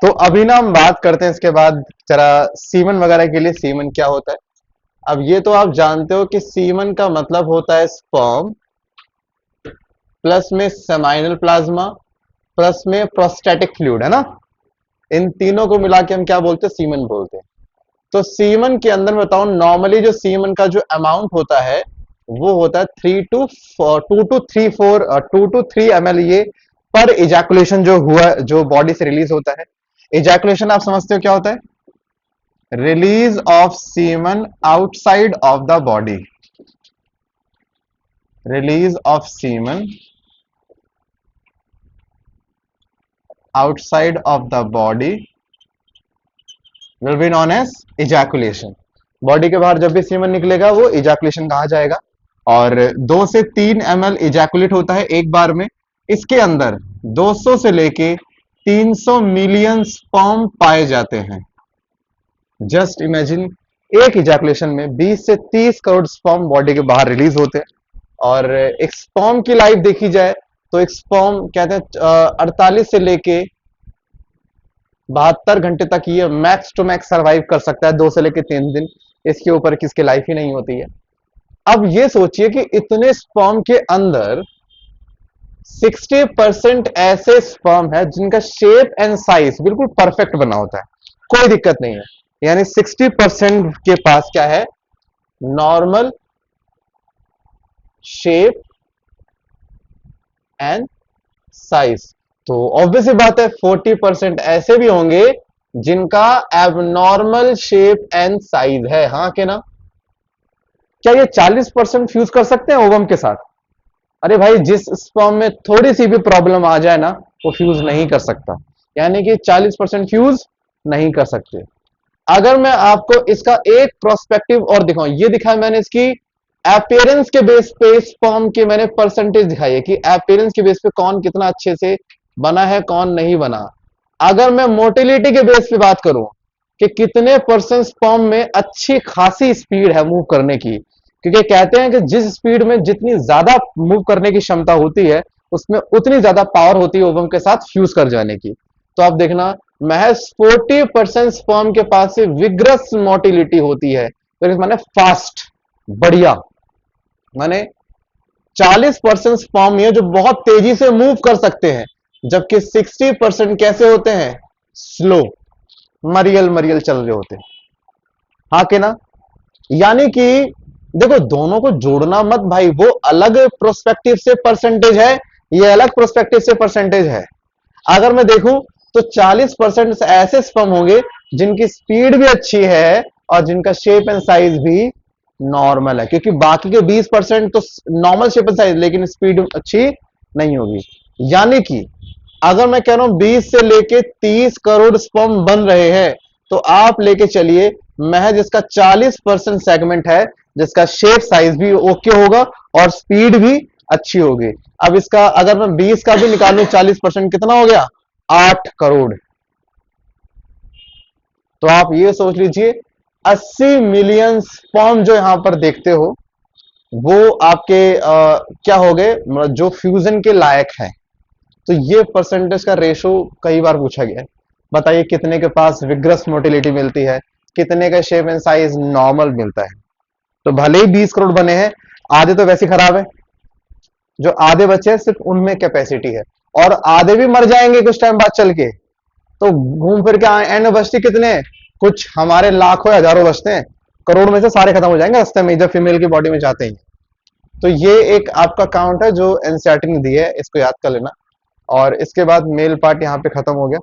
तो अभी ना हम बात करते हैं इसके बाद जरा सीमन वगैरह के लिए सीमन क्या होता है। अब ये तो आप जानते हो कि सीमन का मतलब होता है स्पर्म प्लस में सेमाइनल प्लाज्मा प्लस में प्रोस्टेटिक फ्लूइड, है ना। इन तीनों को मिला के हम क्या बोलते हैं, सीमन बोलते हैं। तो सीमन के अंदर मैं बताऊं, नॉर्मली जो सीमन का जो अमाउंट होता है वो होता है 2 to 3 ये पर इजैकुलेशन जो हुआ, जो बॉडी से रिलीज होता है। इजैकुलेशन आप समझते हो क्या होता है? Release of semen outside of the body. Release of semen outside of the body will be known as ejaculation. Body के बाहर जब भी सीमन निकलेगा वो इजैकुलेशन कहा जाएगा। और 2 से 3 ml इजैकुलेट होता है एक बार में। इसके अंदर 200 से लेके 300 मिलियन स्पर्म पाए जाते हैं। जस्ट इमेजिन, एक इजैकुलेशन में 20 से 30 करोड़ स्पर्म बॉडी के बाहर रिलीज होते हैं। और एक स्पर्म की लाइफ देखी जाए तो एक स्पर्म कहते हैं 48 से लेके 72 घंटे तक ये मैक्स टू मैक्स सरवाइव कर सकता है, 2 से लेके 3 दिन। इसके ऊपर किसकी लाइफ ही नहीं होती है। अब ये सोचिए कि इतने स्पर्म के अंदर 60% ऐसे स्पर्म है जिनका शेप एंड साइज बिल्कुल परफेक्ट बना होता है, कोई दिक्कत नहीं है। यानी 60% के पास क्या है, नॉर्मल शेप एंड साइज। तो ऑब्वियसली बात है 40% ऐसे भी होंगे जिनका एबनॉर्मल शेप एंड साइज है, हाँ के ना। क्या ये 40% फ्यूज कर सकते हैं ओवम के साथ? अरे भाई, जिस स्पर्म में थोड़ी सी भी प्रॉब्लम आ जाए ना, वो फ्यूज नहीं कर सकता। यानी कि 40% फ्यूज नहीं कर सकते। अगर मैं आपको इसका एक प्रोस्पेक्टिव और दिखाऊं, ये दिखाया मैंने इसकी अपीयरेंस के बेस पे स्पर्म के मैंने परसेंटेज दिखाई है कि अपीयरेंस के बेस पे कौन कितना अच्छे से बना है, कौन नहीं बना। अगर मैं मोटिलिटी के बेस पे बात करूं कि कितने परसेंट स्पर्म में अच्छी खासी स्पीड है मूव करने की, क्योंकि कहते हैं कि जिस स्पीड में जितनी ज्यादा मूव करने की क्षमता होती है उसमें उतनी ज्यादा पावर होती है ओवम के साथ फ्यूज कर जाने की। तो आप देखना, महज 40% स्पर्म के पास से विग्रस मोटिलिटी होती है, तो माने फास्ट, बढ़िया। माने 40% स्पर्म है जो बहुत तेजी से मूव कर सकते हैं, जबकि 60% कैसे होते हैं, स्लो, मरियल मरियल चल रहे होते हैं, हाँ के ना। यानी कि देखो, दोनों को जोड़ना मत भाई, वो अलग प्रोस्पेक्टिव से परसेंटेज है, ये अलग प्रोस्पेक्टिव से परसेंटेज है। अगर मैं देखूं तो 40% ऐसे स्पर्म होंगे जिनकी स्पीड भी अच्छी है और जिनका शेप एंड साइज भी नॉर्मल है, क्योंकि बाकी के 20% तो नॉर्मल शेप एंड साइज लेकिन स्पीड अच्छी नहीं होगी। यानी कि अगर मैं कह रहा हूं 20 से लेके 30 करोड़ स्पर्म बन रहे हैं, तो आप लेके चलिए महज इसका 40% सेगमेंट है जिसका शेप साइज भी ओके होगा और स्पीड भी अच्छी होगी। अब इसका अगर मैं 20 का भी निकालूं 40%, कितना हो गया, 8 करोड़। तो आप ये सोच लीजिए 80 मिलियन स्पर्म जो यहां पर देखते हो वो आपके क्या हो गए, मतलब जो फ्यूजन के लायक है। तो ये परसेंटेज का रेशो कई बार पूछा गया है। बताइए कितने के पास विग्रस मोटिलिटी मिलती है, कितने का शेप एंड साइज नॉर्मल मिलता है। तो भले ही 20 करोड़ बने हैं, आधे तो वैसे खराब है, जो आधे बचे हैं सिर्फ उनमें कैपेसिटी है, और आधे भी मर जाएंगे कुछ टाइम बाद चल के। तो घूम फिर के एंड में बचते कितने, कुछ हमारे लाखों हजारों बचते हैं, करोड़ में से सारे खत्म हो जाएंगे रास्ते में जब फीमेल की बॉडी में जाते हैं। तो ये एक आपका काउंट है जो एनसीईआरटी ने दी है, इसको याद कर लेना। और इसके बाद मेल पार्ट यहाँ पे खत्म हो गया।